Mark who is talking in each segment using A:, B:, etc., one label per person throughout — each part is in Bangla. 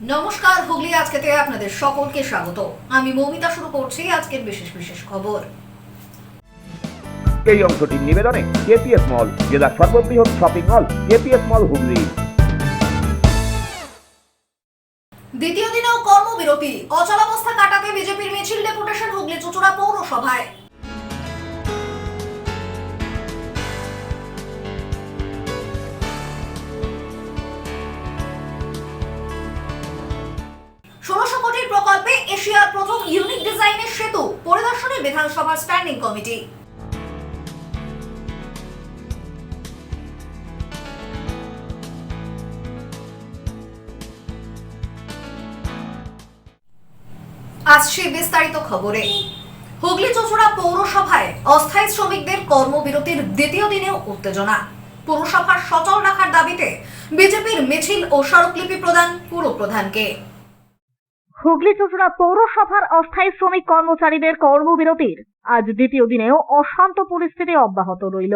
A: নমস্কার, হুগলি আজকেতে আপনাদের সকলকে স্বাগত। আমি মৌমিতা। শুরু করছি আজকের বিশেষ বিশেষ খবর।
B: এই অংশটির নিবেদনে কেপিএস মল, জেলার সর্ববৃহৎ শপিং মল কেপিএস মল হুগলি।
A: দ্বিতীয় দিনেও কর্মবিরতি, অচলাবস্থা কাটাতে বিজেপির মিছিল ডেপুটেশন হুগলি চুঁচুড়া পৌরসভায়। কোটির প্রকল্পে এশিয়ার প্রথম ইউনিক ডিজাইনের সেতু পরিদর্শনে বিধানসভার স্ট্যান্ডিং কমিটি। আসছে বিস্তারিত খবরে। হুগলি চুঁচুড়া পৌরসভায় অস্থায়ী শ্রমিকদের কর্মবিরতির দ্বিতীয় দিনেও উত্তেজনা। পৌরসভার সচল রাখার দাবিতে বিজেপির মিছিল ও স্মারকলিপি প্রদান পুরপ্রধানকে।
C: হুগলি চুঁচুড়া পৌরসভার অস্থায়ী শ্রমিক কর্মচারীদের কর্মবিরতির আজ দ্বিতীয় দিনেও অশান্ত পরিস্থিতি অব্যাহত রইল।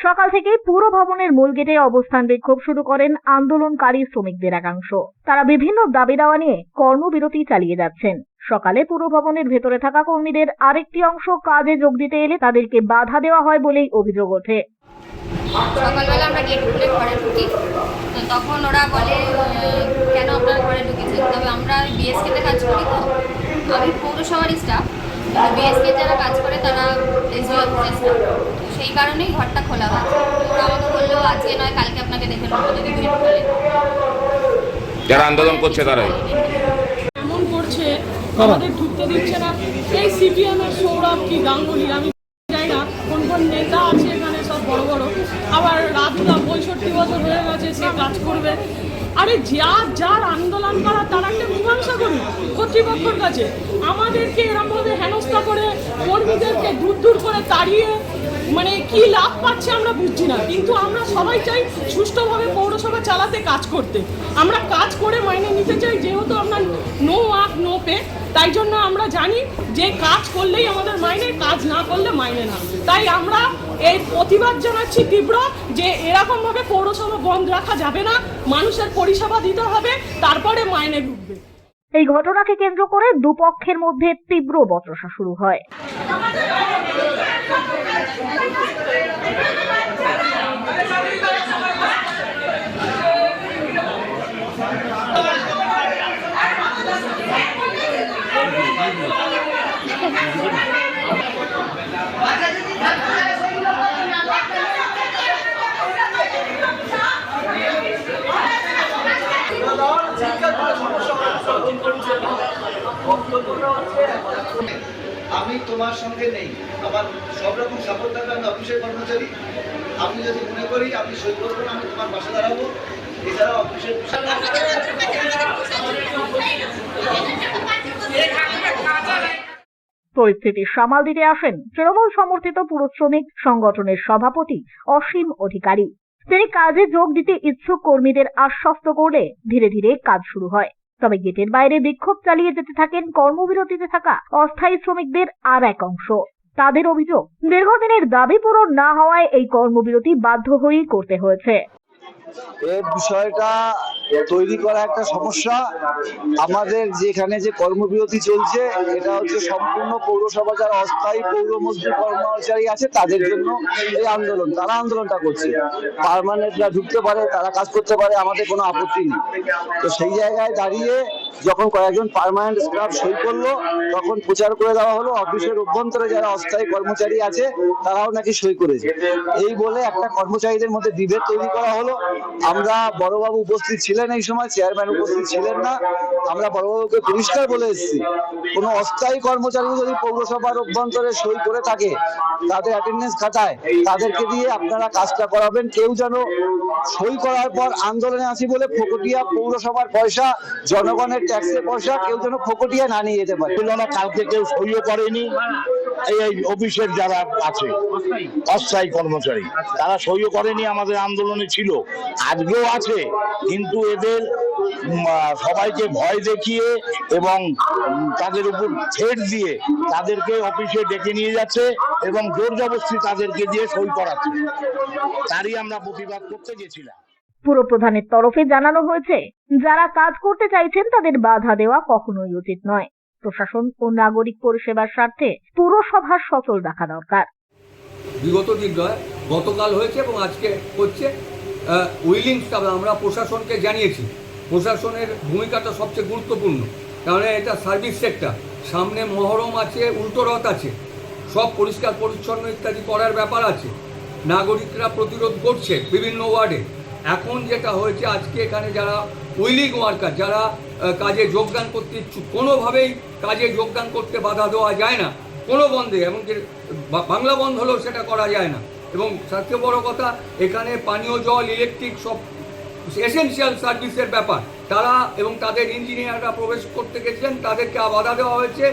C: সকাল থেকেই পুর ভবনের মূল গেটে অবস্থান বিক্ষোভ শুরু করেন আন্দোলনকারী শ্রমিকদের একাংশ। তারা বিভিন্ন দাবি দাওয়া নিয়ে কর্মবিরতি চালিয়ে যাচ্ছেন। সকালে পুর ভবনের ভেতরে থাকা কর্মীদের আরেকটি অংশ কাজে যোগ দিতে এলে তাদেরকে বাধা দেওয়া হয় বলেই অভিযোগ ওঠে।
D: সকালবেলা আমরা গেট খুলে ঘরে ঢুকি, তো তখন ওরা বলে কেন আপনারা ঘরে ঢুকেছেন। তবে আমরা বিএসকেতে কাজ করি, তো আমি পৌরসভারই স্টাফ, কিন্তু বিএসকে যারা কাজ করে তারা এসডিও অফিসের স্টাফ, তো সেই কারণেই ঘরটা খোলা হয়েছে। ওরা আমাকে বললো আজকে নয় কালকে আপনাকে দেখে নেবো যদি গেট খোলে।
B: যারা আন্দোলন করছে তারাই
E: এমন করছে, আমাদের ঢুকতে দিচ্ছে না। এই সিপিএম এর সৌরভ কি গাঙ্গুলি, আমি জানি না কোন কোন নেতা আছে এখানে, সব বড় বড়। আবার রাধুদা 65 বছর হয়ে গেছে, সে কাজ করবে। আরে যার আন্দোলন করা তারা একটা মীমাংসা করুন কর্তৃপক্ষের কাছে। আমাদেরকে এরকমভাবে হেনস্থা করে কর্মীদেরকে দূর দূর করে তাড়িয়ে মানে কি লাভ পাচ্ছে আমরা বুঝছি না। কিন্তু আমরা সবাই চাই সুষ্ঠুভাবে পৌরসভা চালাতে, কাজ করতে। আমরা কাজ করে মাইনে নিতে চাই, যেহেতু আমরা নো ওয়ার্ক নো পে, তাই জন্য আমরা জানি যে কাজ করলেই আমাদের মাইনে, কাজ না করলে মাইনে না। তাই আমরা এই প্রতিবাদ জানাচ্ছি তীব্র, যে এরকমভাবে পৌরসভা বন্ধ রাখা যাবে না, মানুষের পরিষেবা দিতে হবে, তারপরে মাইনে ঢুকবে।
C: এই ঘটনাকে কেন্দ্র করে দুপক্ষের মধ্যে তীব্র বচসা শুরু হয়।
F: আমি তোমার সঙ্গে নেই, আমার সব রকম সাপোর্ট থাকবে। আমি অফিসের কর্মচারী, আপনি যদি মনে করি আপনি সই করবেন, আমি তোমার পাশে দাঁড়াবো। এছাড়া অফিসের
C: পরিস্থিতি সামাল দিতে আসেন তৃণমূল সমর্থিত পুর শ্রমিক সংগঠনের সভাপতি অসীম অধিকারী। তিনি কাজে যোগ দিতে ইচ্ছুক কর্মীদের আশ্বস্ত করলে ধীরে ধীরে কাজ শুরু হয়। তবে গেটের বাইরে বিক্ষোভ চালিয়ে যেতে থাকেন কর্মবিরতিতে থাকা অস্থায়ী শ্রমিকদের আর এক অংশ। তাদের অভিযোগ, দীর্ঘদিনের দাবি পূরণ না হওয়ায় এই কর্মবিরতি বাধ্য হয়েই করতে হয়েছে।
G: এর বিষয়টা তৈরি করা একটা সমস্যা। আমাদের যেখানে যে কর্মবিরতি চলছে, এটা হচ্ছে সম্পূর্ণ পৌরসভা যারা অস্থায়ী পৌর মজদুর কর্মচারী আছে তাদের জন্য এই আন্দোলন। তারা আন্দোলনটা করছে, পার্মানেন্টরা ঢুকতে পারে, তারা কাজ করতে পারে, আমাদের কোনো আপত্তি নেই। তো সেই জায়গায় দাঁড়িয়ে যখন কয়েকজন পার্মানেন্ট স্টাফ সই করলো, তখন প্রচার করে দেওয়া হলো অফিসের অভ্যন্তরে যারা অস্থায়ী কর্মচারী আছে তারাও নাকি সই করেছে। এই বলে একটা কর্মচারীদের মধ্যে বিভেদ তৈরি করা হলো। আমরা বড়বাবু উপস্থিত ছিলেন, এই সময় চেয়ারম্যান উপস্থিত ছিলেন না। আমরা বড়বাবুকে পরিষ্কার বলে এসেছি, কোনো অস্থায়ী কর্মচারী যদি পৌরসভার অভ্যন্তরে সই করে থাকে, তাদের অ্যাটেন্ডেন্স খাতায়, তাদেরকে দিয়ে আপনারা কাজটা করাবেন। কেউ যেন সই করার পর আন্দোলনে আসি বলে ফকটিয়া পৌরসভার পয়সা, জনগণের ট্যাক্সের পয়সা কেউ যেন ফকটিয়া না নিয়ে যেতে পারে।
H: কালকে কেউ সইও করেনি, এই অফিসের যারা আছে অস্থায়ী কর্মচারী তারা সইও করেনি, আমাদের আন্দোলনে ছিল, আজকেও আছে। কিন্তু এদের সবাইকে ভয় দেখিয়ে এবং তাদের উপর থ্রেট দিয়ে তাদেরকে অফিসে ডেকে নিয়ে যাচ্ছে এবং জোর জবরদস্তি তাদেরকে দিয়ে সই করাচ্ছে। তারই আমরা প্রতিবাদ করতে গেছিলাম।
C: পুরপ্রধানের তরফে জানানো হয়েছে, যারা কাজ করতে চাইছেন তাদের বাধা দেওয়া কখনোই উচিত নয়। প্রশাসন ও নাগরিক পরিষেবার স্বার্থে পুরসভার সচল রাখা দরকার।
I: বিগত দিন নয়, গতকাল হয়েছে এবং আজকে হচ্ছে। উইলিং স্টাফ আমরা প্রশাসনকে জানিয়েছি, প্রশাসনের ভূমিকাটা সবচেয়ে গুরুত্বপূর্ণ, কারণ এটা সার্ভিস সেক্টর। সামনে মহরম আছে, উল্টো রথ আছে, সব পরিষ্কার পরিচ্ছন্ন ইত্যাদি করার ব্যাপার আছে। নাগরিকরা প্রতিরোধ করছে বিভিন্ন ওয়ার্ডে। এখন যেটা হয়েছে, আজকে এখানে যারা উইলিং ওয়ার্কার, যারা কাজে যোগদান করতে ইচ্ছুক, কোনোভাবেই কাজে যোগদান করতে বাধা দেওয়া যায় না, কোনো বন্ধে, এমনকি বাংলা বন্ধ হলেও সেটা করা যায় না। এবং সবচেয়ে বড় কথা, এখানে পানীয় জল, ইলেকট্রিক সব এসেনশিয়াল সার্ভিসের ব্যাপার। তারা এবং তাদের ইঞ্জিনিয়াররা প্রবেশ করতে গেছিলেন, তাদেরকে বাধা দেওয়া হয়েছে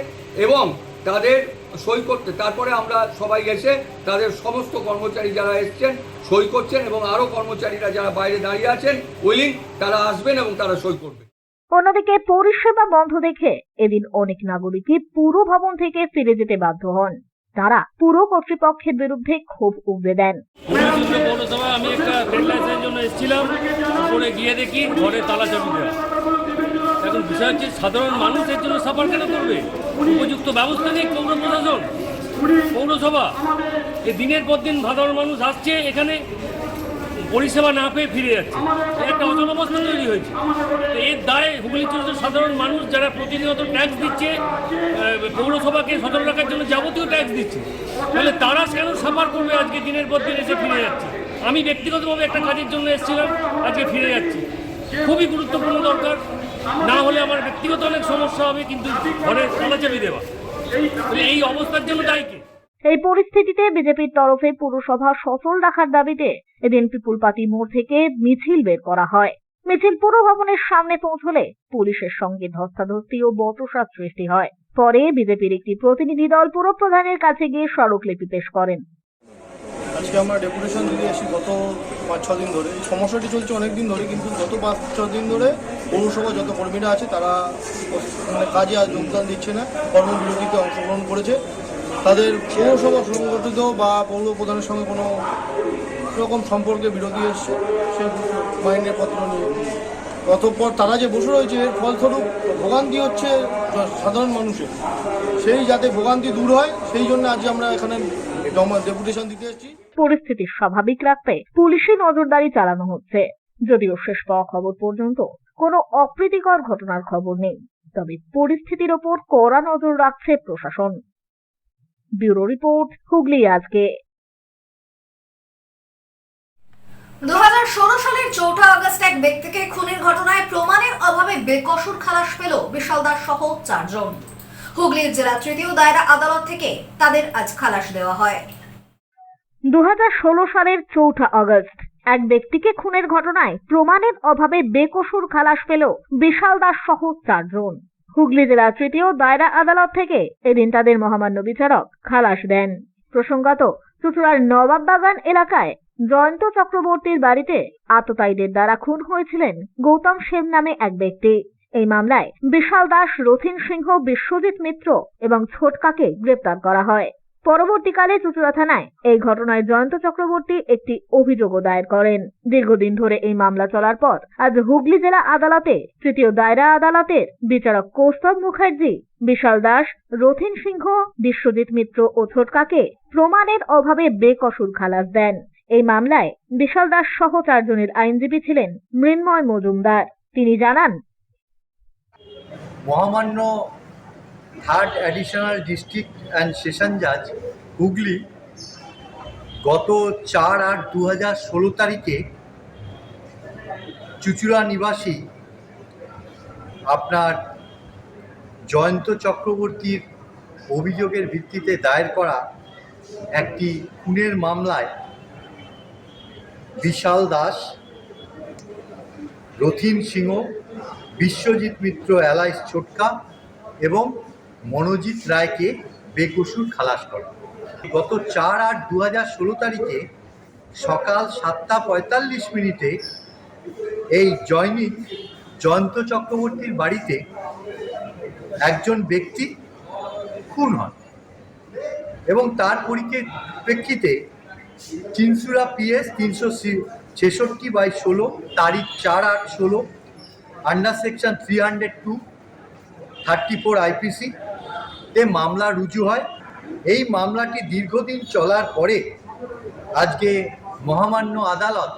I: এবং তাদের সই করতে, তারপরে আমরা সবাই এসে তাদের সমস্ত কর্মচারী যারা এসছেন সই করছেন এবং আরও কর্মচারীরা যারা বাইরে দাঁড়িয়ে আছেন উইলিং, তারা আসবেন এবং তারা সই করবেন।
C: অন্যদিকে পরিষেবা বন্ধ দেখে এদিন অনেক নাগরিকই পুর ভবন থেকে ফিরে যেতে বাধ্য হন। তারা পুর কর্তৃপক্ষের বিরুদ্ধে ক্ষোভ উগরে দেন।
J: পৌরসভায় আমি একটা লাইসেন্সের জন্য এসেছিলাম, উপরে গিয়ে দেখি ঘরে তালা চাবি দেওয়া। এখন বিষয় হচ্ছে সাধারণ মানুষ এর জন্য সাফার কেন করবে? উপযুক্ত ব্যবস্থা নেই পৌর প্রশাসন, পৌরসভা। এই দিনের পর দিন সাধারণ মানুষ আসছে, এখানে পরিষেবা না পেয়ে ফিরে যাচ্ছে, একটা অচলাবস্থা তৈরি হয়েছে। তো এর দায় হুগলি চৌধুরীর সাধারণ মানুষ যারা প্রতিনিয়ত ট্যাক্স দিচ্ছে, পৌরসভাকে সচল রাখার জন্য যাবতীয় ট্যাক্স দিচ্ছে, তাহলে তারা কেন সাফার করবে? আজকে দিনের পর দিন এসে ফিরে যাচ্ছে। আমি ব্যক্তিগতভাবে একটা কাজের জন্য এসেছিলাম, আজকে ফিরে যাচ্ছি। খুবই গুরুত্বপূর্ণ দরকার, না হলে আমার ব্যক্তিগত অনেক সমস্যা হবে, কিন্তু ঘরে তালা চাবি দেওয়া, এই অবস্থার জন্য দায়ী কে?
C: এই পরিস্থিতিতে বিজেপির তরফে পুরসভা সচল রাখার দাবিতে এদিন পিপুলপাতি মোড় থেকে মিছিল বের করা হয়। মিছিল পুর ভবনের সামনে পৌঁছলে পুলিশের সঙ্গে ধস্তাধস্তি ও বচসার সৃষ্টি হয়। পরে বিজেপির একটি প্রতিনিধি দল পুরপ্রধানের কাছে গিয়ে স্মারকলিপি পেশ করেন।
K: আজকে আমরা ডেপুটেশন দিয়ে এসেছি গত 5-6 দিন ধরে। এই সমস্যাটি চলছে অনেক দিন ধরে, কিন্তু গত 5-6 দিন ধরে পৌরসভা যত কর্মীরা আছে তারা কাজে আজ যোগদান দিচ্ছে না, কর্মবিরতিতে অংশগ্রহণ করেছে। তাদের পৌরসভা সংগঠিত বা পৌর প্রধানের সঙ্গে কোনো রকম সম্পর্কে বিরোধী এসছে, সেই মাইনের পত্র নিয়ে। অতঃপর তারা যে বসে রয়েছে, এর ফলস্বরূপ ভোগান্তি হচ্ছে সাধারণ মানুষের। সেই যাতে ভোগান্তি দূর হয়, সেই জন্য আজ আমরা এখানে ডেপুটেশন দিতে এসেছি।
C: পরিস্থিতি স্বাভাবিক রাখতে পুলিশি নজরদারি চালানো হচ্ছে, যদিও শেষ পাওয়া খবর পর্যন্ত কোনো অপ্রীতিকর ঘটনার খবর নেই। তবে পরিস্থিতির ওপর কড়া নজর রাখছে প্রশাসন। ব্যুরো রিপোর্ট, হুগলি আজকে।
A: 2016 সালের 4 আগস্ট এক ব্যক্তিকে খুনের ঘটনায় প্রমাণের অভাবে বেকসুর খালাস পেল বিশাল দাস সহ 4 জন। হুগলির জেলা তৃতীয় দায়রা আদালত থেকে তাদের আজ খালাস দেওয়া হয়।
C: 2016 সালের 4 আগস্ট এক ব্যক্তিকে খুনের ঘটনায় প্রমাণের অভাবে বেকসুর খালাস পেল বিশাল দাস সহ 4 জন। হুগলি জেলা তৃতীয় দায়রা আদালত থেকে এদিন তাদের মহামান্য বিচারক খালাস দেন। প্রসঙ্গত, চুঁচুড়ার নবাববাগান এলাকায় জয়ন্ত চক্রবর্তীর বাড়িতে আততায়ীদের দ্বারা খুন হয়েছিলেন গৌতম সেন নামে এক ব্যক্তি। এই মামলায় বিশাল দাস, রথিন সিংহ, বিশ্বজিৎ মিত্র এবং ছোটকাকে গ্রেপ্তার করা হয়। পরবর্তীকালে চুঁচুড়া থানায় এই ঘটনায় জয়ন্ত চক্রবর্তী একটি অভিযোগও দায়ের করেন। দীর্ঘদিন ধরে এই মামলা চলার পর আজ হুগলি জেলা আদালতে তৃতীয় দায়রা আদালতের বিচারক কৌস্তব মুখার্জি বিশাল দাস, রথিন সিংহ, বিশ্বজিৎ মিত্র ও ছোটকাকে প্রমাণের অভাবে বেকসুর খালাস দেন। এই মামলায় বিশাল দাস সহ 4 জনের আইনজীবী ছিলেন মৃন্ময় মজুমদার। তিনি জানান,
L: মহামান্য third additional district and session জাজ হুগলি গত 4/8/2016 তারিখে চুঁচুড়া নিবাসী আপনার জয়ন্ত চক্রবর্তীর অভিযোগের ভিত্তিতে দায়ের করা একটি খুনের মামলায় বিশাল দাস, রথিন সিংহ, বিশ্বজিৎ মিত্র এলাইস ছোটকা এবং মনোজিৎ রায়কে বেকসুর খালাস করে। গত 4/8/2016 তারিখে সকাল 7:45 এই জয়ন্ত চক্রবর্তীর বাড়িতে একজন ব্যক্তি খুন হন এবং তার পরিপ্রেক্ষিতে চিনসুরা PS 66/16 তারিখ 4/8/16 আন্ডার সেকশন 302 34 আইপিসি তে মামলা রুজু হয়। এই মামলাটি দীর্ঘদিন চলার পরে আজকে মহামান্য আদালত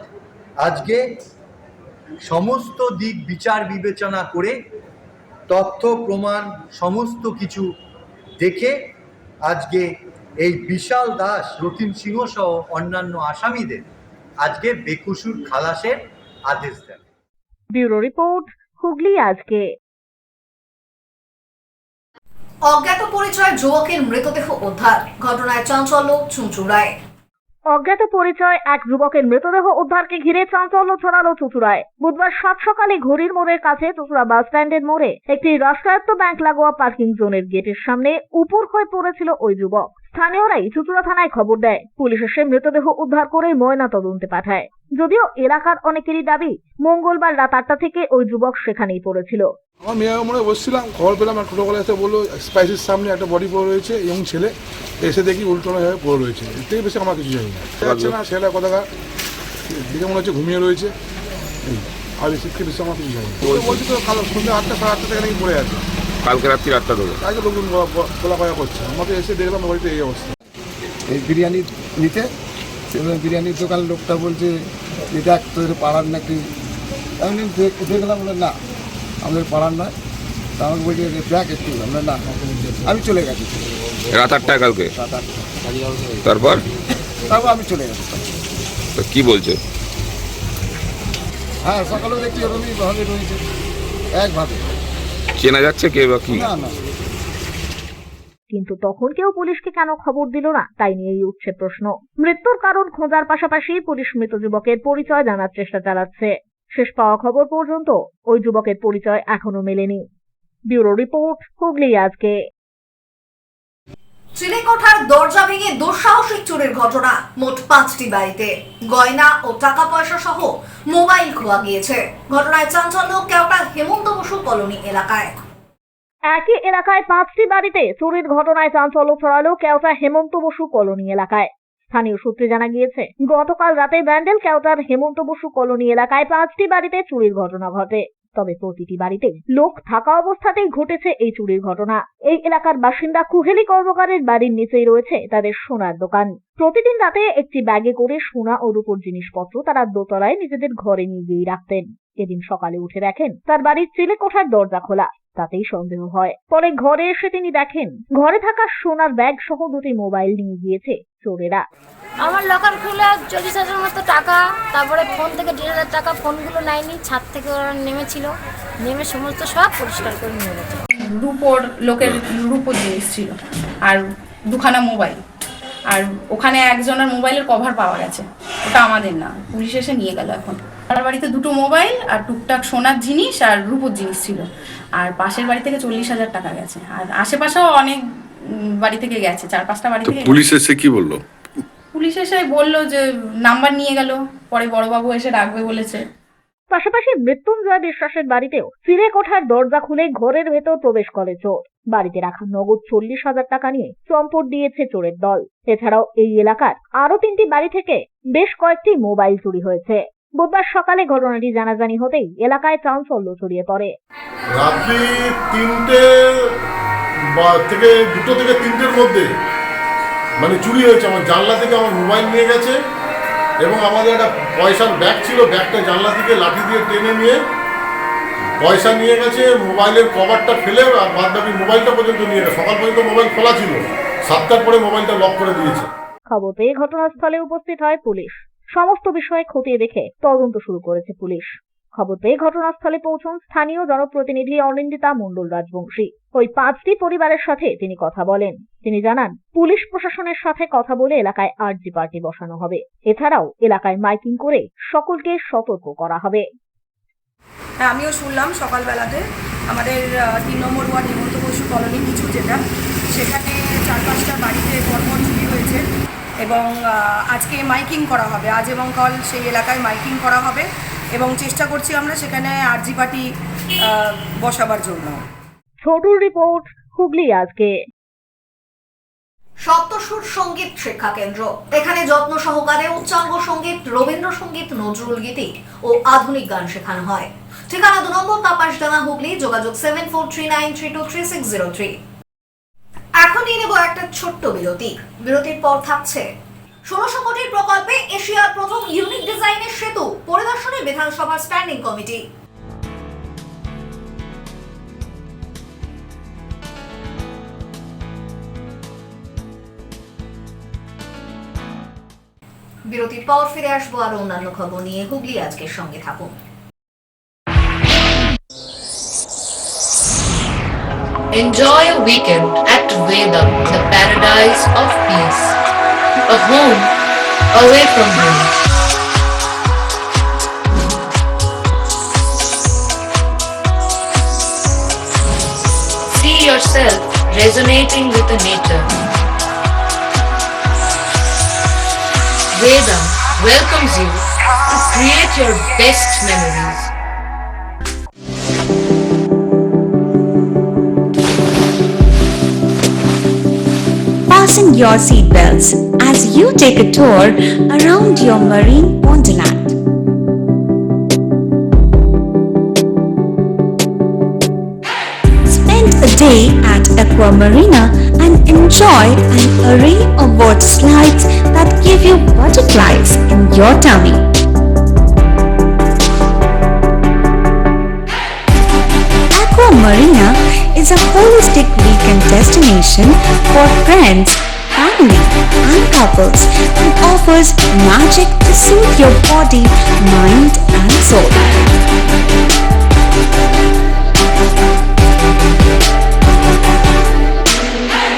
L: আজকে সমস্ত দিক বিচার বিবেচনা করে তথ্য প্রমাণ সমস্ত কিছু দেখে আজকে এই বিশাল দাস, রতিন সিংহ সহ অন্যান্য আসামিদের আজকে বেকসুর খালাসের আদেশ দেন।
C: ব্যুরো রিপোর্ট, হুগলি আজকে।
A: অজ্ঞাত পরিচয় যুবকের মৃতদেহ উদ্ধার, ঘটনায় চাঞ্চল্য চুঁচুড়ায়।
C: অজ্ঞাত পরিচয় এক যুবকের মৃতদেহ উদ্ধারকে ঘিরে চাঞ্চল্য ছড়ালো চুঁচুড়ায়। বুধবার সাত সকালে ঘড়ির মোড়ের কাছে চুঁচুড়া বাস স্ট্যান্ডের মোড়ে একটি রাষ্ট্রায়ত্ত ব্যাংক লাগোয়া পার্কিং জোনের গেটের সামনে উপর হয়ে পড়েছিল ওই যুবক। স্থানীয়রাই চুঁচুড়া থানায় খবর দেয়। পুলিশ এসে মৃতদেহ উদ্ধার করে ময়না তদন্তে পাঠায়। যদিও এলাকার অনেকেরই দাবি মঙ্গলবার রাত 8টা থেকে ওই যুবক সেখানেই পড়েছিল।
K: আমার মেয়ে মনে বসছিলাম, খবর পেলাম আর টোটোওয়ালা এসে বললো স্পাইসির সামনে একটা বডি পড়ে রয়েছে, ইয়ং ছেলে। এসে দেখি উল্টোনো হয়ে পড়ে রয়েছে। এর থেকে বেশি আমার কিছু জানি না। যাচ্ছে না ছেলেটা কোথাকার দিকে মনে হচ্ছে ঘুমিয়ে রয়েছে। আর এর থেকে বেশি আমার কিছু জানি না। বলছি তো কাল সন্ধ্যে 8টা 8:30 থেকে নাকি পড়ে আছে।
H: কালকে রাত্রি 8টা থেকে
K: তাই তো লোকজন বলা কয়া করছে। আমাকে এসে দেখলাম বাড়িতে এই অবস্থা।
M: এই বিরিয়ানি নিতে বিরিয়ানির দোকান লোকটা বলছে যে দেখ তোদের পাড়ার নাকি। আমি দেখলাম বলে না আমাদের পাড়ার নয়। তা আমাকে বলছে দেখ একটু, আমরা না আমি চলে গেছি
H: রাত 8টায় কালকে।
M: রাত 8টা।
H: তারপর
M: আমি চলে গেছি।
H: কি বলছে?
M: হ্যাঁ সকালেও দেখছি ওরকমই ভাবে রয়েছে, একভাবে।
H: চেনা যাচ্ছে কে বা কি?
M: না না।
C: কিন্তু তখন কেউ পুলিশকে কেন খবর দিল না, তাই নিয়েই উঠছে প্রশ্ন। মৃত্যুর কারণ খোঁজার পাশাপাশি পুলিশ মৃত যুবকের পরিচয় জানার চেষ্টা চালাচ্ছে। শেষ পাওয়া খবর পর্যন্ত ওই যুবকের পরিচয় এখনো মেলেনি। ব্যুরো রিপোর্ট, হুগলি আজকে।
A: চিলেকোঠার দরজা ভেঙে দুঃসাহসিক চুরির ঘটনা, মোট 5টি বাড়িতে গয়না ও টাকা পয়সা সহ মোবাইল খোয়া গিয়েছে। ঘটনায় চাঞ্চল্য কেওটা হেমন্ত বসু কলোনি এলাকায়।
C: একই এলাকায় 5টি বাড়িতে চুরির ঘটনায় চাঞ্চল্য ছড়ালো কেওটা হেমন্ত বসু কলোনি এলাকায়। স্থানীয় সূত্রে জানা গিয়েছে, গতকাল রাতে ব্যান্ডেল কেওটার হেমন্ত বসু কলোনি এলাকায় 5টি বাড়িতে চুরির ঘটনা ঘটে। তবে প্রতিটি বাড়িতে লোক থাকা অবস্থাতেই ঘটেছে এই চুরির ঘটনা। এই এলাকার বাসিন্দা কুহেলি কর্মকারের বাড়ির নিচেই রয়েছে তাদের সোনার দোকান। প্রতিদিন রাতে একটি ব্যাগে করে সোনা ও রূপোর জিনিসপত্র তারা দোতলায় নিজেদের ঘরে নিয়ে গিয়ে রাখতেন। এদিন সকালে উঠে দেখেন তার বাড়ির চিলেকোঠার দরজা খোলা। তাতেই সন্দেহ হয়। পরে ঘরে এসে তিনি দেখেন ঘরে থাকা সোনার ব্যাগ সহ 2টি মোবাইল নিয়ে গিয়েছে চোরেরা।
D: আমার লকার খুলে 40,000 মতো টাকা, তারপরে ফোন থেকে 1,500 টাকা, ফোনগুলো নেয়নি। ছাদ থেকে ওরা নেমেছিল, নেমে সমস্ত সব পরিষ্কার করে নিয়ে গেছে।
N: রূপোর লোকের রূপোর জিনিস ছিল আর 2খানা মোবাইল, আর ওখানে একজনের মোবাইলের কভার পাওয়া গেছে, ওটা আমাদের না, পুলিশ এসে নিয়ে গেল। এখন আমার বাড়িতে 2টো মোবাইল আর টুকটাক সোনার জিনিস আর রূপোর জিনিস ছিল, আর পাশের বাড়ি থেকে 40,000 টাকা গেছে, আর আশেপাশেও অনেক বাড়ি থেকে গেছে, 4-5টা বাড়ি থেকে।
H: পুলিশ এসে কি বললো?
N: পুলিশ এসে বললো যে নাম্বার নিয়ে গেল, পরে বড়বাবু এসে রাখবে বলেছে।
C: পাশাপাশি মৃত্যুঞ্জয় বিশ্বাসের বাড়িতেও চিলেকোঠার দরজা খুলে ঘরের ভেতর প্রবেশ করে চোর। বাড়িতে রাখা নগদ 40,000 টাকা নিয়ে চম্পট দিয়েছে চোরের দল। এছাড়াও এই এলাকার আরো 3টি বাড়ি থেকে বেশ কয়েকটি মোবাইল চুরি হয়েছে। বুধবার সকালে ঘটনাটি জানাজানি হতেই এলাকায় চাঞ্চল্য ছড়িয়ে পড়ে।
K: রাত্রি 3টে থেকে 2টো থেকে 3টের মধ্যে মানে চুরি হয়েছে। আমার জানলা থেকে আমার মোবাইল নিয়ে গেছে এবং আমাদের একটা পয়সার ব্যাগ ছিল, ব্যাগটা জানলা থেকে লাঠি দিয়ে টেনে নিয়ে পয়সা নিয়ে গেছে, মোবাইলের কভারটা ফেলে আর বাদ বাকি মোবাইলটা পর্যন্ত নিয়ে গেছে। সকাল পর্যন্ত মোবাইল খোলা ছিল, 7টার পরে মোবাইলটা লক করে দিয়েছে।
C: খবর পেয়ে ঘটনাস্থলে উপস্থিত হয় পুলিশ। সমস্ত বিষয়ে খতিয়ে দেখে তদন্ত শুরু করেছে পুলিশ। খবর পেয়ে ঘটনাস্থলে পৌঁছন স্থানীয় জনপ্রতিনিধি অনিন্দিতা মণ্ডল রাজবংশী। ওই 5টি পরিবারের সাথে তিনি কথা বলেন। তিনি জানান, পুলিশ প্রশাসনের সাথে কথা বলে এলাকায় আরজি পার্টি বসানো হবে। এছাড়াও এলাকায় মাইকিং করে সকলকে সতর্ক করা হবে।
N: হ্যাঁ, আমিও শুনলাম সকালবেলাতে আমাদের 3 নম্বর ওয়ার্ড হেমন্ত বসু কলোনি কিছু যেটা, সেখানে 4-5টা বাড়িতে পরপর চুরি হয়েছে এবং আজকে মাইকিং করা হবে। আজ এবং কাল সেই এলাকায় মাইকিং করা হবে এবং চেষ্টা করছি আমরা সেখানে আরজি পার্টি বসাবার জন্য।
C: ছোটুর রিপোর্ট, হুগলি আজকে।
A: সপ্তসুর সঙ্গীত শিক্ষা কেন্দ্র। এখানে যত্ন সহকারে উচ্চাঙ্গ সঙ্গীত, রবীন্দ্রসঙ্গীত, নজরুল গীতি ও আধুনিক গান শেখানো হয়। ঠিকানা 2 নম্বর কাপাসডাঙ্গা, হুগলি। যোগাযোগ 7439323603। এখন নিয়ে নেব একটা ছোট্ট বিরতি। বিরতির পর থাকছে 1600 কোটির প্রকল্পে এশিয়ার প্রথম ইউনিক ডিজাইনের সেতু পরিদর্শনে বিধানসভার স্ট্যান্ডিং কমিটি। বিরতির পর ফিরে আসবো আরো অন্যান্য খবর নিয়ে। হুগলি আজকের সঙ্গে থাকুন।
O: Enjoy a weekend at Vedam, the paradise of peace. A home away from home. See yourself resonating with the nature. Vedam welcomes you to create your best memories.
P: Fasten your seatbelts as you take a tour around your marine wonderland. Spend a day at Aqua Marina and enjoy an array of water slides that give you butterflies in your tummy. Aqua Marina is a holistic weekend destination for friends, family and couples and offers magic to soothe your body, mind and soul.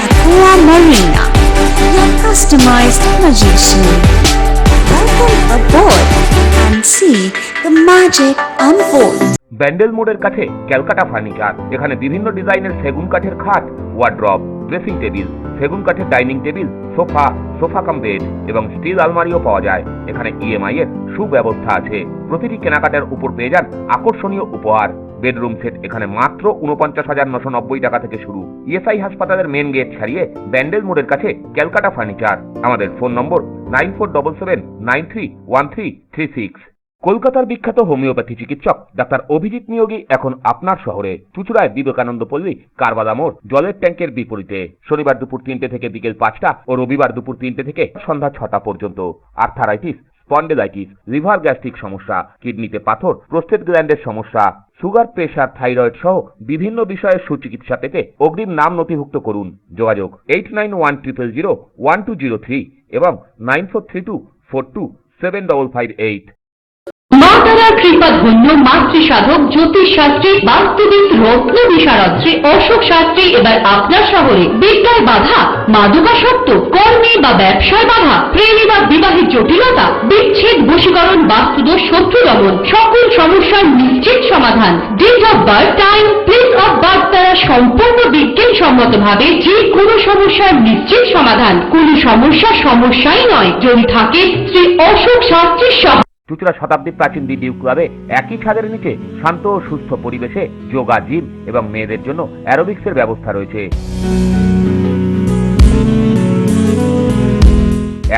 P: Aqua Marina, your customized magician. Welcome aboard and see the magic unfold.
B: Bandel মোড়ের কাছে ক্যালকাটা ফার্নিচার। এখানে বিভিন্ন ডিজাইনের সেগুন কাঠের খাট, ওয়ার্ড্রপ, ড্রেসিং টেবিল, সেগুন কাঠের dining table, sofa cum bed এবং স্টিল আলমারিও পাওয়া যায়। এখানে ইএমআই এর সুব্যবস্থা আছে। প্রতিটি কেনাকাটার উপর পেয়ে যান আকর্ষণীয় উপহার। বেডরুম সেট এখানে মাত্র 49,990 টাকা থেকে শুরু। ইএসআই হাসপাতালের মেন গেট ছাড়িয়ে ব্যান্ডেল মোড়ের কাছে ক্যালকাটা ফার্নিচার। আমাদের ফোন নম্বর 9477931336। কলকাতার বিখ্যাত হোমিওপ্যাথি চিকিৎসক ডাক্তার অভিজিৎ নিয়োগী এখন আপনার শহরে চুঁচুড়ায় বিবেকানন্দ পল্লী, কারবাদা মোড়, জলের ট্যাঙ্কের বিপরীতে। শনিবার দুপুর 3টে থেকে বিকেল 5টা ও রবিবার দুপুর 3টে থেকে সন্ধ্যা 6টা পর্যন্ত। আর্থারাইটিস, স্পন্ডেলাইটিস, লিভার গ্যাস্ট্রিক সমস্যা, কিডনিতে পাথর, প্রোস্টেট গ্ল্যান্ডের সমস্যা, সুগার, প্রেশার, থাইরয়েড সহ বিভিন্ন বিষয়ের সুচিকিৎসা পেতে অগ্রিম নাম নথিভুক্ত করুন। যোগাযোগ 8910012003 এবং 9432427558।
Q: মা তারার কৃপা ধন্য মাতৃ সাধক জ্যোতিষ শাস্ত্রী, বাস্তুবিদ, রত্ন বিশারদ শ্রী অশোক শাস্ত্রী এবার আপনার শহরে। বিদ্যায় বাধা, মাদকাসক্ত, কর্মে বা ব্যবসায় বাধা, প্রেমে বা বিবাহের জটিলতা, বিচ্ছেদ, বশীকরণ, বাস্তুদোষ, শত্রু দমন, সকল সমস্যার নিশ্চিত সমাধান। Date of birth, time, place of birth দ্বারা সম্পূর্ণ বিজ্ঞানসম্মত ভাবে যে কোনো সমস্যার নিশ্চিত সমাধান। কোন সমস্যাই নয় যদি থাকে শ্রী অশোক শাস্ত্রীর সহ।
B: চুঁচুড়া শতাব্দী প্রাচীন ডিডিউ ক্লাবে একই ছাদের নিচে শান্ত ও সুস্থ পরিবেশে যোগা, জিম এবং মেয়েদের জন্য অ্যারোবিক্সের ব্যবস্থা রয়েছে।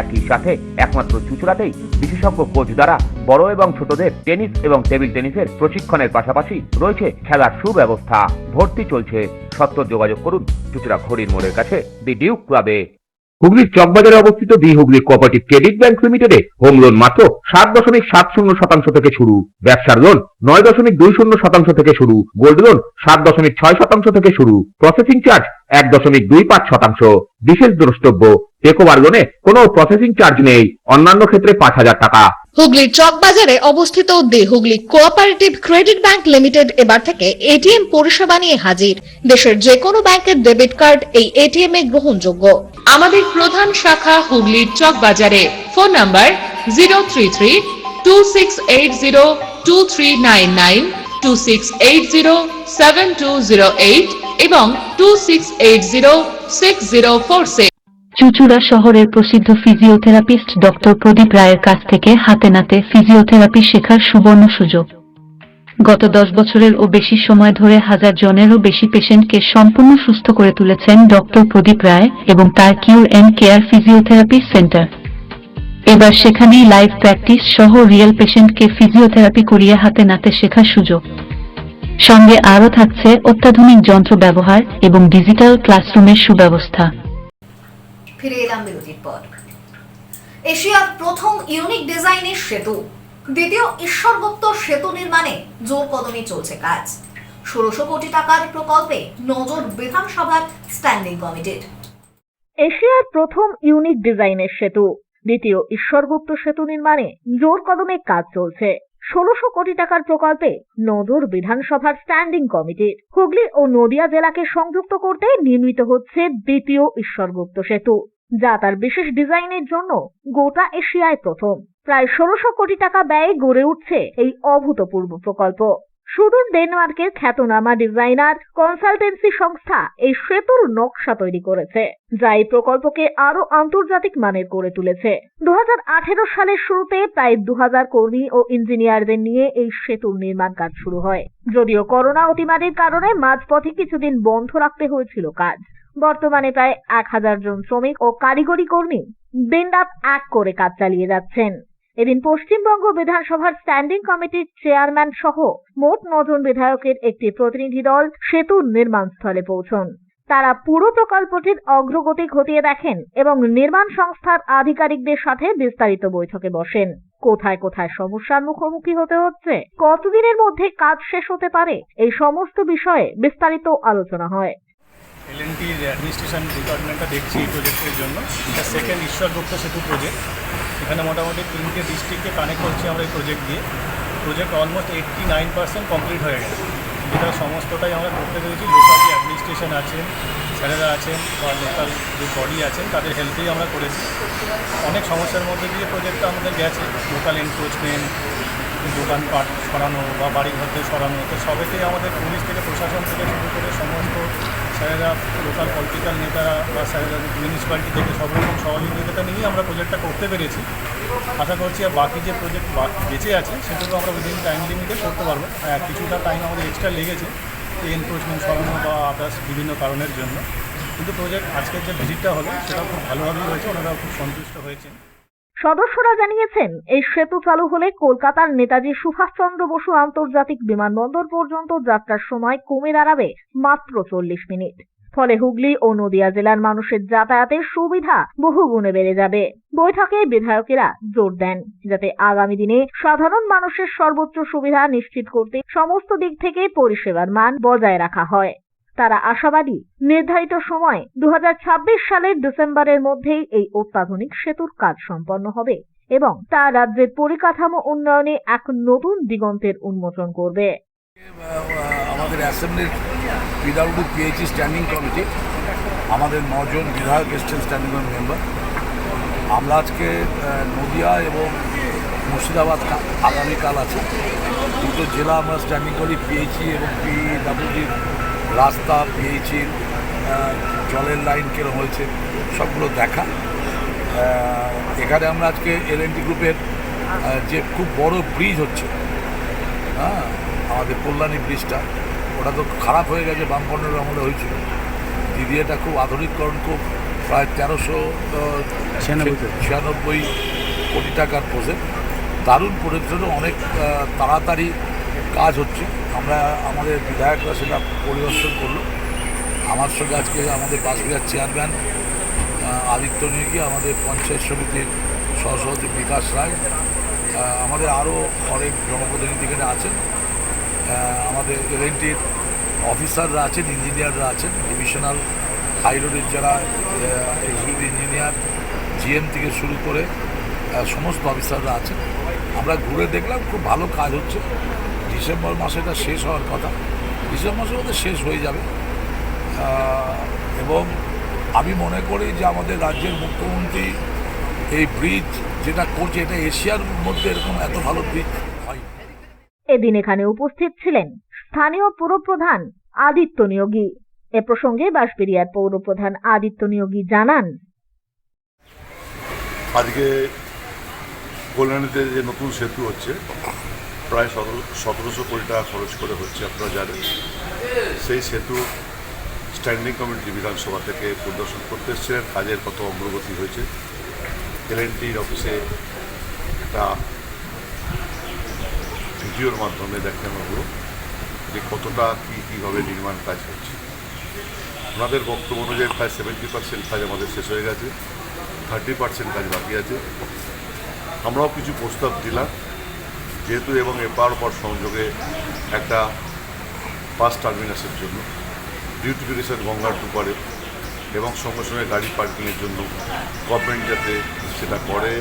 B: একই সাথে একমাত্র চুঁচুড়াতেই বিশেষজ্ঞ কোচ দ্বারা বড় এবং ছোটদের টেনিস এবং টেবিল টেনিসের প্রশিক্ষণের পাশাপাশি রয়েছে খেলার সুব্যবস্থা। ভর্তি চলছে। সত্ত্বর যোগাযোগ করুন চুঁচুড়া ঘড়ির মোড়ের কাছে দি ডিউক ক্লাবে। হুগলির চকবাজারে অবস্থিত the Hooghly cooperative credit bank লিমিটেডে হোম লোন মাত্র 7.70% থেকে শুরু। ব্যবসার লোন 9.20% থেকে শুরু। গোল্ড লোন 7.6% থেকে শুরু। Processing charge 1.25%। বিশেষ দ্রষ্টব্য, টেকওভার লোনে কোনো প্রসেসিং চার্জ নেই। অন্যান্য ক্ষেত্রে 5,000 টাকা।
R: হুগলির চকবাজারে অবস্থিত the Hooghly cooperative credit bank limited এবার থেকে এটিএম পরিষেবা নিয়ে হাজির। দেশের যে কোনো ব্যাংকের ডেবিট কার্ড এই এটিএম এ গ্রহণযোগ্য।
O: আমাদের প্রধান শাখা হুগলির চকবাজারে। ফোন নাম্বার 033-2680-2399, 2680-7208 এবং 2680-6046।
S: চুঁচুড়া শহরের প্রসিদ্ধ ফিজিওথেরাপিস্ট ডক্টর প্রদীপ রায়ের কাছ থেকে হাতে নাতে ফিজিওথেরাপি শেখার সুবর্ণ সুযোগ। গত 10 বছরের ও বেশি সময় ধরে 1000 জনেরও বেশি পেশেন্টকে সম্পূর্ণ সুস্থ করে তুলেছেন ডক্টর প্রদীপ রায় এবং তার কিউর এন্ড কেয়ার ফিজিওথেরাপি সেন্টার। এবার সেখানেই লাইভ প্র্যাকটিস সহ রিয়েল পেশেন্টকে ফিজিওথেরাপি করিয়ে হাতে নাতে শেখার সুযোগ। সঙ্গে আরও থাকছে অত্যাধুনিক যন্ত্র ব্যবহার এবং ডিজিটাল ক্লাসরুমের সুব্যবস্থা।
A: ফিরে এলাম বিরতির পর। এশিয়ার প্রথম ইউনিক ডিজাইনের সেতু, দ্বিতীয় ঈশ্বরগুপ্ত সেতু নির্মাণে জোর কদমে চলছে কাজ। 1600 কোটি টাকার প্রকল্পে নজর বিধানসভার স্ট্যান্ডিং কমিটির।
C: এশিয়ার প্রথম ইউনিক ডিজাইনের সেতু, দ্বিতীয় ঈশ্বরগুপ্ত সেতু নির্মাণে জোর কদমে কাজ চলছে। 1600 কোটি টাকার প্রকল্পে নজর বিধানসভার স্ট্যান্ডিং কমিটির। হুগলি ও নদিয়া জেলাকে সংযুক্ত করতে নির্মিত হচ্ছে দ্বিতীয় ঈশ্বরগুপ্ত সেতু, যা তার বিশেষ ডিজাইনের জন্য গোটা এশিয়ায় প্রথম। প্রায় 1600 কোটি টাকা ব্যয়ে গড়ে উঠছে এই অভূতপূর্ব প্রকল্প। সুদূর ডেনমার্কের খ্যাতনামা ডিজাইনার কনসালটেন্সি সংস্থা এই সেতুর নকশা তৈরি করেছে, যা এই প্রকল্পকে আরো আন্তর্জাতিক মানের করে তুলেছে। 2018 সালের শুরুতে প্রায় 2000 কর্মী ও ইঞ্জিনিয়ারদের নিয়ে এই সেতুর নির্মাণ কাজ শুরু হয়। যদিও করোনা অতিমারির কারণে মাঝপথে কিছুদিন বন্ধ রাখতে হয়েছিল কাজ। বর্তমানে প্রায় 1000 জন শ্রমিক ও কারিগরি কর্মী দিনরাত এক করে কাজ চালিয়ে যাচ্ছেন। এদিন পশ্চিমবঙ্গ বিধানসভার স্ট্যান্ডিং কমিটির চেয়ারম্যান সহ মোট 9 জন বিধায়কের একটি প্রতিনিধি দল সেতুর নির্মাণস্থলে পৌঁছন। তারা পুরো প্রকল্পটির অগ্রগতি খতিয়ে দেখেন এবং নির্মাণ সংস্থার আধিকারিকদের সাথে বিস্তারিত বৈঠকে বসেন। কোথায় কোথায় সমস্যার মুখোমুখি হতে হচ্ছে, কতদিনের মধ্যে কাজ শেষ হতে পারে, এই সমস্ত বিষয়ে বিস্তারিত আলোচনা হয়।
K: এলএনটির অ্যাডমিনিস্ট্রেশন ডিপার্টমেন্টটা দেখছি এই প্রজেক্টের জন্য। এটা সেকেন্ড ঈশ্বরগুপ্ত সেতু প্রজেক্ট। এখানে মোটামুটি 3টে ডিস্ট্রিক্টকে কানেক্ট করছি আমরা এই প্রজেক্ট দিয়ে। প্রজেক্ট অলমোস্ট 89% কমপ্লিট হয়ে গেছে, যেটা সমস্তটাই আমরা করতে পেরেছি। লোকাল যে অ্যাডমিনিস্ট্রেশন আছেন, স্যারেরা আছেন বা লোকাল যে বডি আছেন, তাদের হেল্পেই আমরা করেছি। অনেক সমস্যার মধ্যে দিয়ে প্রজেক্টটা আমাদের গেছে। লোকাল এনক্রোচমেন্ট, দোকানপাট সরানো বা বাড়িঘরদের সরানো, তো সবেতেই আমাদের পুলিশ থেকে প্রশাসন থেকে শুরু করে সমস্ত স্যারেরা, লোকাল পলিটিক্যাল নেতারা বা স্যারেরা মিউনিসিপ্যালিটি থেকে সব রকম সহযোগিতা নিয়েই আমরা প্রজেক্টটা করতে পেরেছি। আশা করছি আর বাকি যে প্রজেক্ট বেঁচে আছে সেটুকু আমরা উইদিন টাইম লিমিটে করতে পারবো। কিছুটা টাইম আমাদের এক্সট্রা লেগেছে এই এনক্রোচমেন্ট সরানো বা আদার্স বিভিন্ন কারণের জন্য, কিন্তু প্রজেক্ট আজকের যে ভিজিটটা হলো সেটা খুব ভালোভাবেই হয়েছে, ওনারা খুব সন্তুষ্ট হয়েছেন।
C: সদস্যরা জানিয়েছেন, এই সেতু চালু হলে কলকাতার নেতাজি সুভাষচন্দ্র বসু আন্তর্জাতিক বিমানবন্দর পর্যন্ত যাত্রার সময় কমে দাঁড়াবে মাত্র 40 মিনিট। ফলে হুগলি ও নদিয়া জেলার মানুষের যাতায়াতের সুবিধা বহুগুণে বেড়ে যাবে। বৈঠকে বিধায়কেরা জোর দেন যাতে আগামী দিনে সাধারণ মানুষের সর্বোচ্চ সুবিধা নিশ্চিত করতে সমস্ত দিক থেকে পরিষেবার মান বজায় রাখা হয়। তারা আশাবাদী, নির্ধারিত সময় 2026 সালের ডিসেম্বরের মধ্যেই এই অত্যাধুনিক সেতুর কাজ সম্পন্ন হবে এবং তা রাজ্যের পরিকাঠামো উন্নয়নে এক নতুন দিগন্তের উন্মোচন করবে।
H: আমাদের অ্যাসেম্বলির পিডব্লিউডি পিএইচই স্ট্যান্ডিং কমিটি, আমাদের 9 জন বিধায়ক এসছেন স্ট্যান্ডিং কমিটি মেম্বার। আমরা আজকে নদিয়া এবং মুর্শিদাবাদ আগামীকাল আছে, দুটো জেলা আমরা স্ট্যান্ডিং করি। পিএইচই এবং পিডব্লিউডির রাস্তা, পিএইচির জলের লাইন কেরম হয়েছে সবগুলো দেখা। এখানে আমরা আজকে এলএনটি গ্রুপের যে খুব বড় ব্রিজ হচ্ছে, আমাদের কল্যাণী ব্রিজটা, ওটা তো খারাপ হয়ে গেছে, বামফ্রন্টের আমলে হয়েছিল। দিদিয়াটা খুব আধুনিকরণ, খুব প্রায় 1396 কোটি টাকার প্রজেক্ট। দারুণ প্রজেক্ট, অনেক তাড়াতাড়ি কাজ হচ্ছে। আমরা আমাদের বিধায়করা সেটা পরিদর্শন করলো। আমার সঙ্গে আজকে আমাদের বাসবিহার চেয়ারম্যান আদিত্য নিয়োগী, আমাদের পঞ্চায়েত সমিতির সহসভাপতি বিকাশ রায়, আমাদের আরও অনেক জনপ্রতিনিধি এখানে আছেন। আমাদের এলএনটির অফিসাররা আছেন, ইঞ্জিনিয়াররা আছেন, ডিভিশনাল হাইরোডের যারা এক্সিকিউটিভ ইঞ্জিনিয়ার, জিএম থেকে শুরু করে সমস্ত অফিসাররা আছেন। আমরা ঘুরে দেখলাম খুব ভালো কাজ হচ্ছে। ডিসেম্বর মাসে এটা শেষ হওয়ার কথা, ডিসেম্বর মাসের মধ্যে শেষ হয়ে যাবে। এবং আমি মনে করি যে আমাদের রাজ্যের মুখ্যমন্ত্রী এই ব্রিজ যেটা করছে, এটা এশিয়ার মধ্যে এরকম এত ভালো ব্রিজ হয়।
C: এদিন এখানে উপস্থিত ছিলেন স্থানীয় পুরপ্রধান আদিত্য নিয়োগী। এ প্রসঙ্গে বাঁশবেড়িয়ার পৌরপ্রধান আদিত্য নিয়োগী জানান,
T: আজকে কল্যাণীতে যে নতুন সেতু হচ্ছে প্রায় 1700 কোটি টাকা খরচ করে হচ্ছে, আপনারা জানেন। সেই সেতু স্ট্যান্ডিং কমিটি বিধানসভা থেকে পরিদর্শন করতে এসেছিলেন, কাজের কত অগ্রগতি হয়েছে। এলএনটির অফিসে একটা ভিডিওর মাধ্যমে দেখানো হলো যে কতটা কীভাবে নির্মাণ কাজ হচ্ছে। ওনাদের বক্তব্য অনুযায়ী প্রায় 70% কাজ আমাদের শেষ হয়ে গেছে, 30% কাজ বাকি আছে। আমরাও কিছু প্রস্তাব দিলাম, যেহেতু এবং এপার ওপার সংযোগে একটা বাস টার্মিনাসের জন্য, বিউটিফিকেশন গঙ্গার দুপারে এবং সঙ্গে সঙ্গে গাড়ি পার্কিংয়ের জন্য গভর্নমেন্ট যাতে সেটা করে,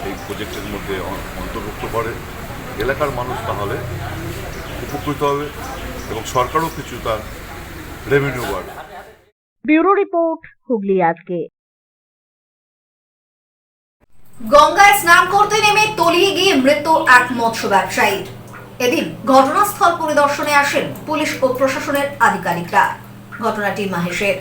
T: এই প্রজেক্টের মধ্যে অন্তর্ভুক্ত করে, এলাকার মানুষ তাহলে উপকৃত হবে এবং সরকারও কিছু তার রেভিনিউ বাড়বে।
C: ব্যুরো রিপোর্ট, হুগলি আজকে।
A: গঙ্গায় স্নান করতে নেমে তলিয়ে গিয়ে মৃত্যু এক মৎস্য ব্যবসায়ীর। এদিন ঘটনাস্থল পরিদর্শনে আসেন পুলিশ ও প্রশাসনের আধিকারিকরা। ঘটনাটি মাহেশের।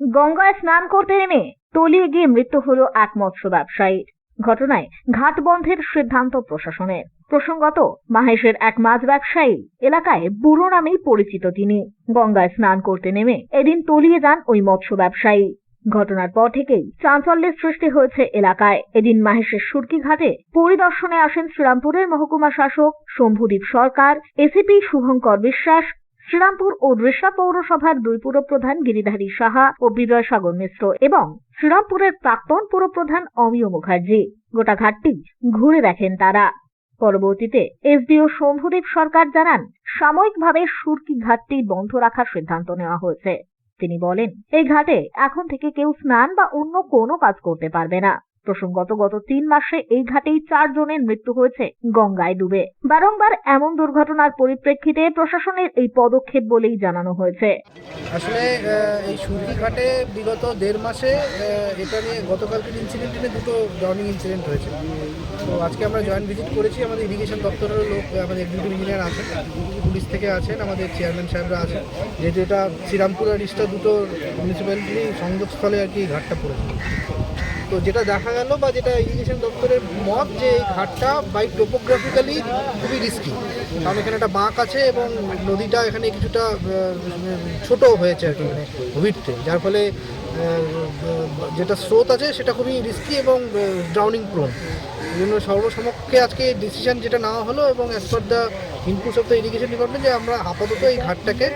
C: গঙ্গায় স্নান করতে নেমে তলিয়ে গিয়ে মৃত্যু হলো এক মৎস্য ব্যবসায়ীর। ঘটনায় ঘাট বন্ধের সিদ্ধান্ত প্রশাসনের। প্রসঙ্গত, মাহেশের এক মাছ ব্যবসায়ী, এলাকায় বুড়ো নামেই পরিচিত তিনি। গঙ্গায় স্নান করতে নেমে এদিন তলিয়ে যান ওই মৎস্য ব্যবসায়ী। ঘটনার পর থেকেই চাঞ্চল্যের সৃষ্টি হয়েছে এলাকায়। এদিন মাহেশের সুরকি ঘাটে পরিদর্শনে আসেন শ্রীরামপুরের মহকুমা শাসক শম্ভুদীপ সরকার, এসিপি শুভঙ্কর বিশ্বাস, শ্রীরামপুর ও রিষড়া পৌরসভার 2 পুরপ্রধান গিরিধারী সাহা ও বিজয় সাগর মিশ্র এবং শ্রীরামপুরের প্রাক্তন পুরপ্রধান অমিয় মুখার্জি। গোটা ঘাটটি ঘুরে দেখেন তারা। পরবর্তীতে এসডিও শম্ভুদীপ সরকার জানান, সাময়িকভাবে সুরকি ঘাটটি বন্ধ রাখার সিদ্ধান্ত নেওয়া হয়েছে। তিনি বলেন, এই ঘাটে এখন থেকে কেউ স্নান বা অন্য কোনো কাজ করতে পারবে না। প্রসঙ্গত, গত 3 মাসে এই ঘাটেই 4 জনের মৃত্যু হয়েছে গঙ্গায় ডুবে। বারংবার এমন দুর্ঘটনার পরিপ্রেক্ষিতে প্রশাসনের এই পদক্ষেপ বলেই জানানো হয়েছে।
K: আসলে এই সুরকি ঘাটে বিগত 1.5 মাসে এটা নিয়ে গতকালকের ইনসিডেন্ট নিয়ে 2টো ড্রাউনিং ইনসিডেন্ট হয়েছে। তো আজকে আমরা জয়েন্ট ভিজিট করেছি। আমাদের ইরিগেশন দপ্তরের লোক, আমাদের এক্সিকিউটিভ ইঞ্জিনিয়ার আছেন, পুলিশ থেকে আছেন, আমাদের চেয়ারম্যান সাহেবরা আছেন। যেহেতু এটা শ্রীরামপুর আর রিষড়া 2টো মিউনিসিপ্যালিটির সংযোগস্থলে আর কি ঘাটটা পড়েছে। তো যেটা দেখা গেল বা যেটা ইরিগেশন দপ্তরের মত, যে এই ঘাটটা বাই টোপোগ্রাফিক্যালি খুবই রিস্কি, কারণ এখানে একটা বাঁক আছে এবং নদীটা এখানে কিছুটা ছোট হয়েছে আর কি, মানে উইথে, যার ফলে যেটা স্রোত আছে সেটা খুবই রিস্কি এবং ড্রাউনিং প্রোন। এই জন্য সর্বসমক্ষে আজকে ডিসিশন যেটা নেওয়া হলো এবং as per the inputs of the irrigation department, যে আমরা আপাতত এই ঘাটটাকে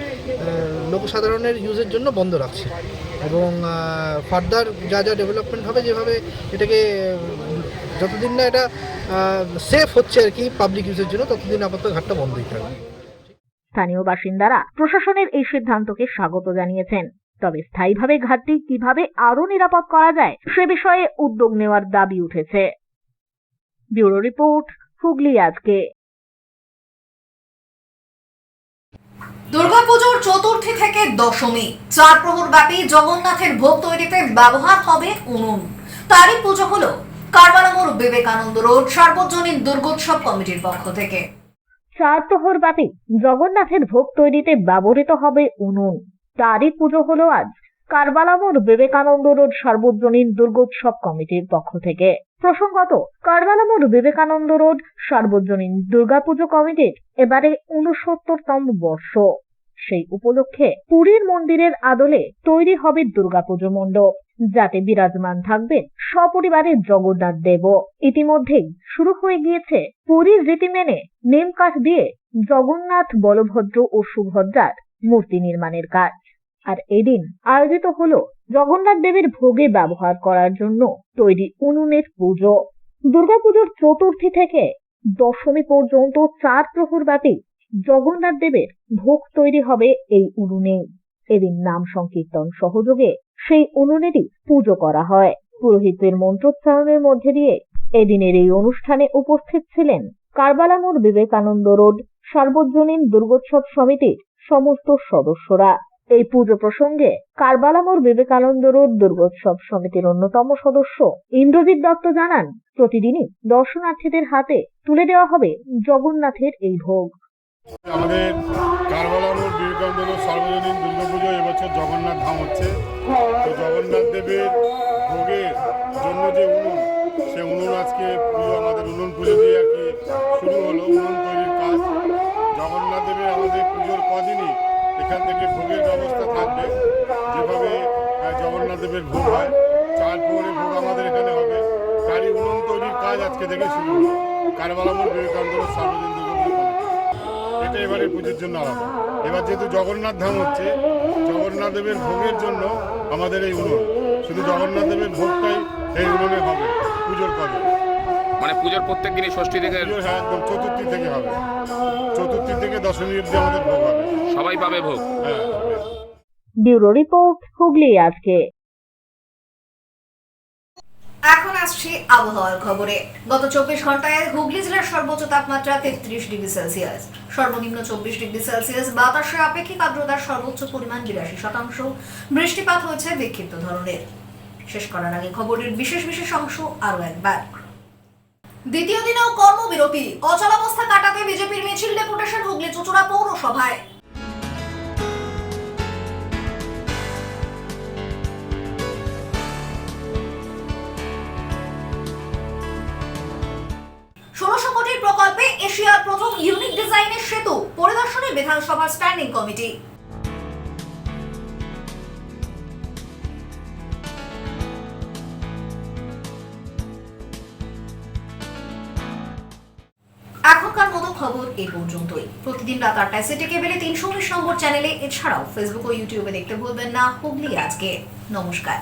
K: লোকসাধারণের ইউজের জন্য বন্ধ রাখছি এবং ফার্দার যা যা ডেভেলপমেন্ট হবে, যেভাবে এটাকে যতদিন না এটা সেফ হচ্ছে আর কি পাবলিক ইউজের জন্য, ততদিন আপাতত ঘাটটা বন্ধই থাকবে।
C: স্থানীয় বাসিন্দারা প্রশাসনের এই সিদ্ধান্তকে স্বাগত জানিয়েছেন। তবে স্থায়ীভাবে ঘাটটি কিভাবে আরো নিরাপদ করা যায় সে বিষয়ে উদ্যোগ নেওয়ার দাবি উঠেছে। ব্যুরো রিপোর্ট, হুগলি আজকে।
A: দুর্গাপুজোর চতুর্থী থেকে দশমী 4 প্রহর ব্যাপী জগন্নাথের ভোগ তৈরিতে ব্যবহার হবে উনুন। তারই পুজো হলো কারবালামোড় বিবেকানন্দ রোড সার্বজনীন দুর্গোৎসব কমিটির পক্ষ থেকে।
C: 4 প্রহর ব্যাপী জগন্নাথের ভোগ তৈরিতে ব্যবহৃত হবে উনুন। তারই পুজো হলো আজ কারবালামোড় বিবেকানন্দ রোড সার্বজনীন দুর্গোৎসব কমিটির পক্ষ থেকে। প্রসঙ্গত, কারবালামোড় বিবেকানন্দ রোড সার্বজনীন দুর্গাপুজো কমিটির এবারে 69তম বর্ষ। সেই উপলক্ষে পুরীর মন্দিরের আদলে তৈরি হবে দুর্গাপুজো মণ্ডপ, যাতে বিরাজমান থাকবেন সপরিবারে জগন্নাথ দেবও। ইতিমধ্যেই শুরু হয়ে গিয়েছে পুরীর রীতি মেনে নেম কাঠ দিয়ে জগন্নাথ, বলভদ্র ও সুভদ্রার মূর্তি নির্মাণের কাজ। আর এদিন আয়োজিত হলো জগন্নাথ দেবের ভোগে ব্যবহার করার জন্য তৈরি উনুনের পুজো। দুর্গাপুজোর চতুর্থী থেকে দশমী পর্যন্ত 4 প্রহর ব্যাপী জগন্নাথ দেবের ভোগ তৈরি হবে এই উনুনে। এদিন নাম সংকীর্তন সহযোগে সেই উনুনেরই পুজো করা হয়। পুরোহিতের মন্ত্রোচ্চারণের মধ্যে দিয়ে এদিনের এই অনুষ্ঠানে উপস্থিত ছিলেন কারবালামোড় বিবেকানন্দ রোড সার্বজনীন দুর্গোৎসব সমিতির সমস্ত সদস্যরা। এই পুজো প্রসঙ্গে কারবালামোড় বিবেকানন্দ রোড দুর্গোৎসব সমিতির অন্যতম সদস্য ইন্দ্রজিৎ দত্ত জানান, প্রতিদিনই দর্শনার্থীদের হাতে তুলে দেওয়া হবে জগন্নাথের এই ভোগ।
U: আমাদের কারবালামোড় বিবেকানন্দ রোড সার্বজনীন দুর্গাপুজো এবছর জগন্নাথ ধাম হচ্ছে। তো জগন্নাথ দেবের ভোগের জন্য যে উনুন, সে উনুন আজকে পুজো, আমাদের উনুন পুজো দিয়ে আর কি শুরু হলো। উনুন তৈরি আমাদের পুজোর কদিনই এখান থেকে ভোগের ব্যবস্থা থাকবে। যেভাবে জগন্নাথ দেবের ভোগ হয়, 4 প্রহরে ভোগ আমাদের এখানে হবে। গাড়ি উনুন তৈরির কাজ আজকে থেকে শুরু হলো কারবালামোড় বিবেকানন্দ সার্বজনীন দুর্গাপুজো কমিটি। এটা এবারে পুজোর জন্য আলাদা। এবার যেহেতু জগন্নাথ ধাম হচ্ছে, জগন্নাথ দেবের ভোগের জন্য আমাদের এই উনুন, শুধু জগন্নাথ দেবের ভোগটাই এই উনুনে হবে পুজোর কদিন।
E: মানে পুজোর প্রত্যেক দিনই ষষ্ঠী থেকে?
U: হ্যাঁ, একদম চতুর্থী থেকে হবে। চতুর্থী থেকে দশমী অবধি আমাদের ভোগ হবে।
E: সবাই পাবে ভোগ?
U: হ্যাঁ।
C: ব্যুরো রিপোর্ট, হুগলি আজকে।
A: এখন আসছি আবহাওয়ার খবরে। গত 24 ঘন্টায় হুগলি জেলার সর্বোচ্চ তাপমাত্রা 33 ডিগ্রি সেলসিয়াস, সর্বনিম্ন 24 ডিগ্রি সেলসিয়াস। বাতাসে আপেক্ষিক আর্দ্রতার সর্বোচ্চ পরিমাণ 82%। বৃষ্টিপাত হয়েছে বিক্ষিপ্ত ধরনের। শেষ করার আগে খবরের বিশেষ বিশেষ অংশ আরো একবার। দ্বিতীয় দিনেও কর্মবিরতি, অচলাবস্থা কাটাতে বিজেপির মিছিল ডেপুটেশন হুগলি চুঁচুড়া পৌরসভায়। কোটির প্রকল্পে এশিয়ার প্রথম ইউনিক ডিজাইনের সেতু পরিদর্শনে বিধানসভার স্ট্যান্ডিং কমিটি। এখনকার মতো খবর এই পর্যন্তই। প্রতিদিন রাত 8টায় সিটি কেবলে 319 নম্বর চ্যানেলে, এছাড়াও ফেসবুক ও ইউটিউবে দেখতে ভুলবেন না হুগলি আজকে। নমস্কার।